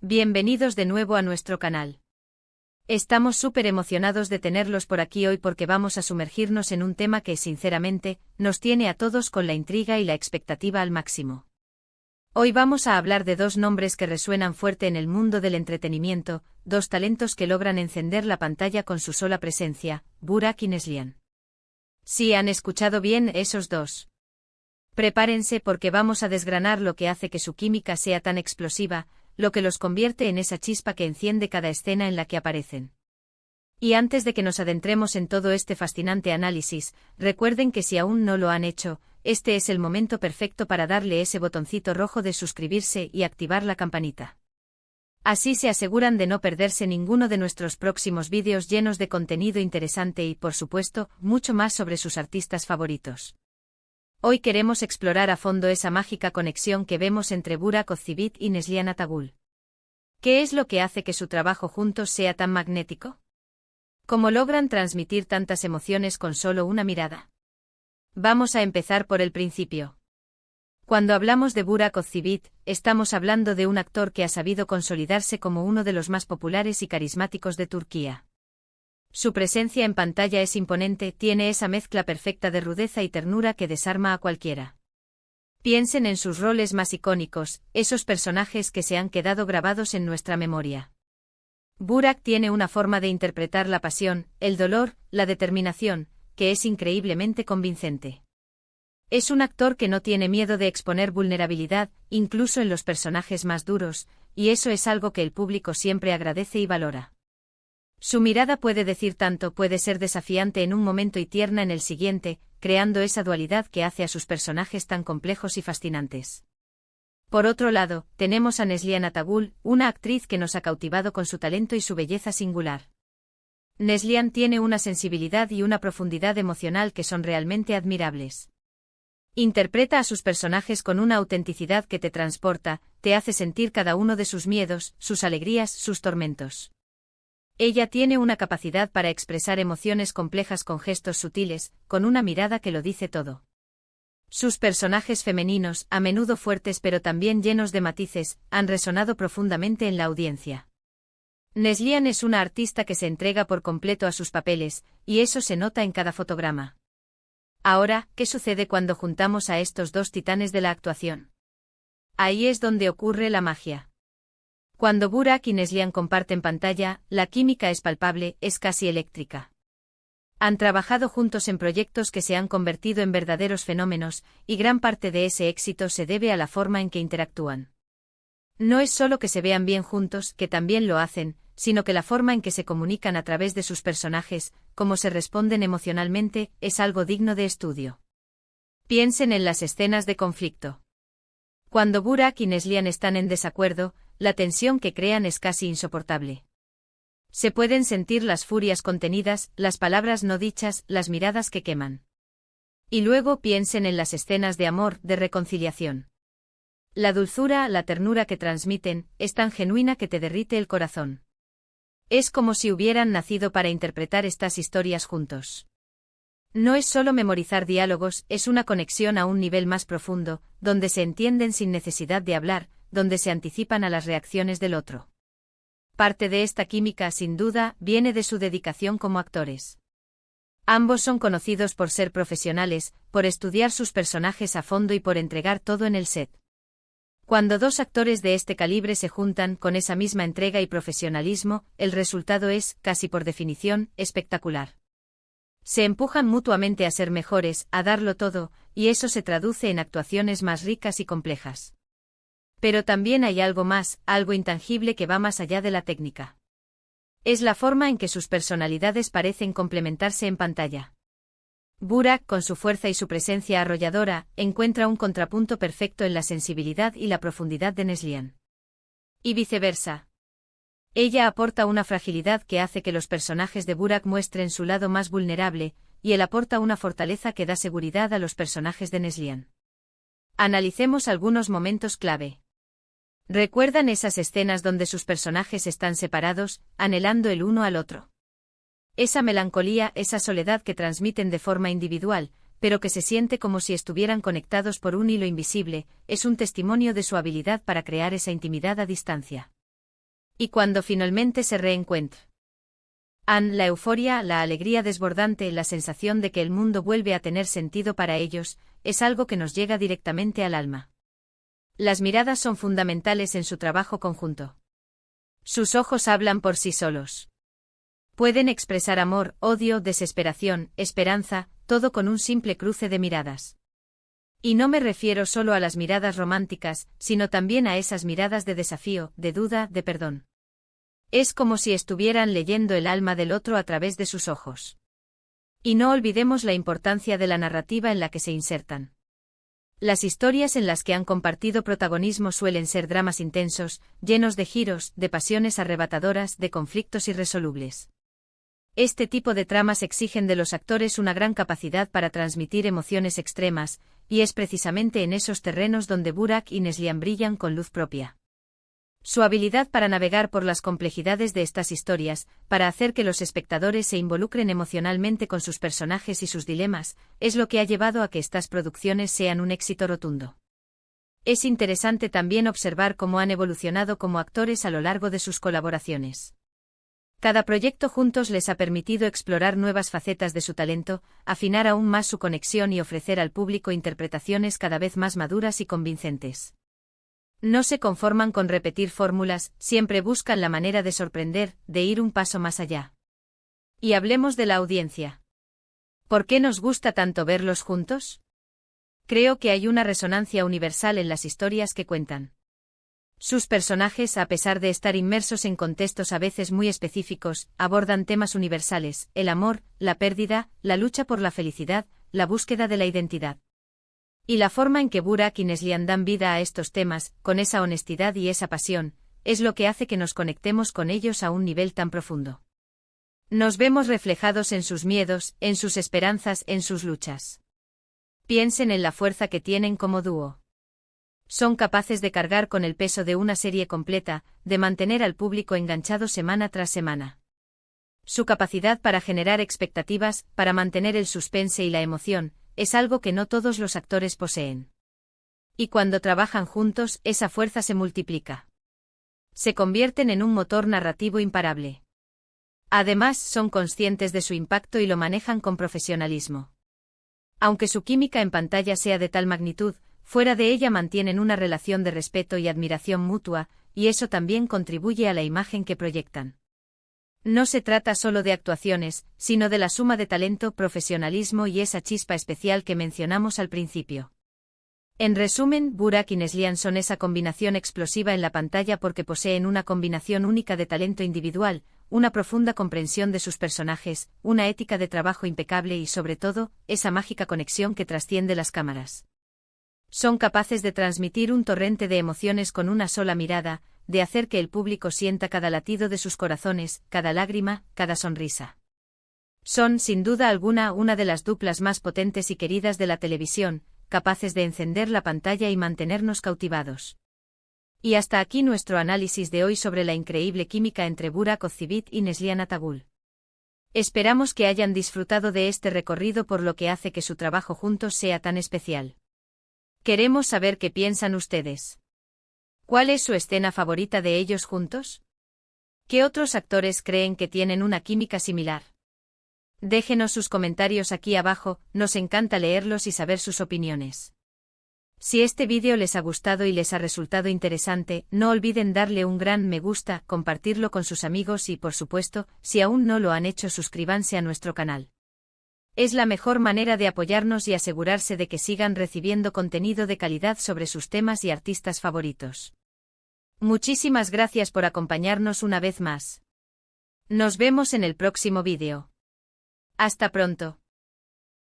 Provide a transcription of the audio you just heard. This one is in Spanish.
Bienvenidos de nuevo a nuestro canal. Estamos súper emocionados de tenerlos por aquí hoy porque vamos a sumergirnos en un tema que, sinceramente, nos tiene a todos con la intriga y la expectativa al máximo. Hoy vamos a hablar de dos nombres que resuenan fuerte en el mundo del entretenimiento, dos talentos que logran encender la pantalla con su sola presencia, Burak y Neslihan. Sí, han escuchado bien, esos dos. Prepárense porque vamos a desgranar lo que hace que su química sea tan explosiva, lo que los convierte en esa chispa que enciende cada escena en la que aparecen. Y antes de que nos adentremos en todo este fascinante análisis, recuerden que si aún no lo han hecho, este es el momento perfecto para darle ese botoncito rojo de suscribirse y activar la campanita. Así se aseguran de no perderse ninguno de nuestros próximos vídeos llenos de contenido interesante y, por supuesto, mucho más sobre sus artistas favoritos. Hoy queremos explorar a fondo esa mágica conexión que vemos entre Burak Özçivit y Neslihan Atagül. ¿Qué es lo que hace que su trabajo juntos sea tan magnético? ¿Cómo logran transmitir tantas emociones con solo una mirada? Vamos a empezar por el principio. Cuando hablamos de Burak Özçivit, estamos hablando de un actor que ha sabido consolidarse como uno de los más populares y carismáticos de Turquía. Su presencia en pantalla es imponente, tiene esa mezcla perfecta de rudeza y ternura que desarma a cualquiera. Piensen en sus roles más icónicos, esos personajes que se han quedado grabados en nuestra memoria. Burak tiene una forma de interpretar la pasión, el dolor, la determinación, que es increíblemente convincente. Es un actor que no tiene miedo de exponer vulnerabilidad, incluso en los personajes más duros, y eso es algo que el público siempre agradece y valora. Su mirada puede decir tanto, puede ser desafiante en un momento y tierna en el siguiente, creando esa dualidad que hace a sus personajes tan complejos y fascinantes. Por otro lado, tenemos a Neslihan Atagül, una actriz que nos ha cautivado con su talento y su belleza singular. Neslihan tiene una sensibilidad y una profundidad emocional que son realmente admirables. Interpreta a sus personajes con una autenticidad que te transporta, te hace sentir cada uno de sus miedos, sus alegrías, sus tormentos. Ella tiene una capacidad para expresar emociones complejas con gestos sutiles, con una mirada que lo dice todo. Sus personajes femeninos, a menudo fuertes pero también llenos de matices, han resonado profundamente en la audiencia. Neslihan es una artista que se entrega por completo a sus papeles, y eso se nota en cada fotograma. Ahora, ¿qué sucede cuando juntamos a estos dos titanes de la actuación? Ahí es donde ocurre la magia. Cuando Burak y Neslihan comparten pantalla, la química es palpable, es casi eléctrica. Han trabajado juntos en proyectos que se han convertido en verdaderos fenómenos, y gran parte de ese éxito se debe a la forma en que interactúan. No es solo que se vean bien juntos, que también lo hacen, sino que la forma en que se comunican a través de sus personajes, cómo se responden emocionalmente, es algo digno de estudio. Piensen en las escenas de conflicto. Cuando Burak y Neslihan están en desacuerdo, la tensión que crean es casi insoportable. Se pueden sentir las furias contenidas, las palabras no dichas, las miradas que queman. Y luego piensen en las escenas de amor, de reconciliación. La dulzura, la ternura que transmiten, es tan genuina que te derrite el corazón. Es como si hubieran nacido para interpretar estas historias juntos. No es solo memorizar diálogos, es una conexión a un nivel más profundo, donde se entienden sin necesidad de hablar, donde se anticipan a las reacciones del otro. Parte de esta química, sin duda, viene de su dedicación como actores. Ambos son conocidos por ser profesionales, por estudiar sus personajes a fondo y por entregar todo en el set. Cuando dos actores de este calibre se juntan con esa misma entrega y profesionalismo, el resultado es, casi por definición, espectacular. Se empujan mutuamente a ser mejores, a darlo todo, y eso se traduce en actuaciones más ricas y complejas. Pero también hay algo más, algo intangible que va más allá de la técnica. Es la forma en que sus personalidades parecen complementarse en pantalla. Burak, con su fuerza y su presencia arrolladora, encuentra un contrapunto perfecto en la sensibilidad y la profundidad de Neslihan. Y viceversa. Ella aporta una fragilidad que hace que los personajes de Burak muestren su lado más vulnerable, y él aporta una fortaleza que da seguridad a los personajes de Neslihan. Analicemos algunos momentos clave. ¿Recuerdan esas escenas donde sus personajes están separados, anhelando el uno al otro? Esa melancolía, esa soledad que transmiten de forma individual, pero que se siente como si estuvieran conectados por un hilo invisible, es un testimonio de su habilidad para crear esa intimidad a distancia. Y cuando finalmente se reencuentran, la euforia, la alegría desbordante, la sensación de que el mundo vuelve a tener sentido para ellos, es algo que nos llega directamente al alma. Las miradas son fundamentales en su trabajo conjunto. Sus ojos hablan por sí solos. Pueden expresar amor, odio, desesperación, esperanza, todo con un simple cruce de miradas. Y no me refiero solo a las miradas románticas, sino también a esas miradas de desafío, de duda, de perdón. Es como si estuvieran leyendo el alma del otro a través de sus ojos. Y no olvidemos la importancia de la narrativa en la que se insertan. Las historias en las que han compartido protagonismo suelen ser dramas intensos, llenos de giros, de pasiones arrebatadoras, de conflictos irresolubles. Este tipo de tramas exigen de los actores una gran capacidad para transmitir emociones extremas, y es precisamente en esos terrenos donde Burak y Neslihan brillan con luz propia. Su habilidad para navegar por las complejidades de estas historias, para hacer que los espectadores se involucren emocionalmente con sus personajes y sus dilemas, es lo que ha llevado a que estas producciones sean un éxito rotundo. Es interesante también observar cómo han evolucionado como actores a lo largo de sus colaboraciones. Cada proyecto juntos les ha permitido explorar nuevas facetas de su talento, afinar aún más su conexión y ofrecer al público interpretaciones cada vez más maduras y convincentes. No se conforman con repetir fórmulas, siempre buscan la manera de sorprender, de ir un paso más allá. Y hablemos de la audiencia. ¿Por qué nos gusta tanto verlos juntos? Creo que hay una resonancia universal en las historias que cuentan. Sus personajes, a pesar de estar inmersos en contextos a veces muy específicos, abordan temas universales: el amor, la pérdida, la lucha por la felicidad, la búsqueda de la identidad. Y la forma en que Burak y Neslihan dan vida a estos temas, con esa honestidad y esa pasión, es lo que hace que nos conectemos con ellos a un nivel tan profundo. Nos vemos reflejados en sus miedos, en sus esperanzas, en sus luchas. Piensen en la fuerza que tienen como dúo. Son capaces de cargar con el peso de una serie completa, de mantener al público enganchado semana tras semana. Su capacidad para generar expectativas, para mantener el suspense y la emoción, es algo que no todos los actores poseen. Y cuando trabajan juntos, esa fuerza se multiplica. Se convierten en un motor narrativo imparable. Además, son conscientes de su impacto y lo manejan con profesionalismo. Aunque su química en pantalla sea de tal magnitud, fuera de ella mantienen una relación de respeto y admiración mutua, y eso también contribuye a la imagen que proyectan. No se trata solo de actuaciones, sino de la suma de talento, profesionalismo y esa chispa especial que mencionamos al principio. En resumen, Burak y Neslihan son esa combinación explosiva en la pantalla porque poseen una combinación única de talento individual, una profunda comprensión de sus personajes, una ética de trabajo impecable y sobre todo, esa mágica conexión que trasciende las cámaras. Son capaces de transmitir un torrente de emociones con una sola mirada, de hacer que el público sienta cada latido de sus corazones, cada lágrima, cada sonrisa. Son, sin duda alguna, una de las duplas más potentes y queridas de la televisión, capaces de encender la pantalla y mantenernos cautivados. Y hasta aquí nuestro análisis de hoy sobre la increíble química entre Burak Ozceğit y Neslihan Atagül. Esperamos que hayan disfrutado de este recorrido por lo que hace que su trabajo juntos sea tan especial. Queremos saber qué piensan ustedes. ¿Cuál es su escena favorita de ellos juntos? ¿Qué otros actores creen que tienen una química similar? Déjenos sus comentarios aquí abajo, nos encanta leerlos y saber sus opiniones. Si este vídeo les ha gustado y les ha resultado interesante, no olviden darle un gran me gusta, compartirlo con sus amigos y, por supuesto, si aún no lo han hecho, suscríbanse a nuestro canal. Es la mejor manera de apoyarnos y asegurarse de que sigan recibiendo contenido de calidad sobre sus temas y artistas favoritos. Muchísimas gracias por acompañarnos una vez más. Nos vemos en el próximo vídeo. Hasta pronto.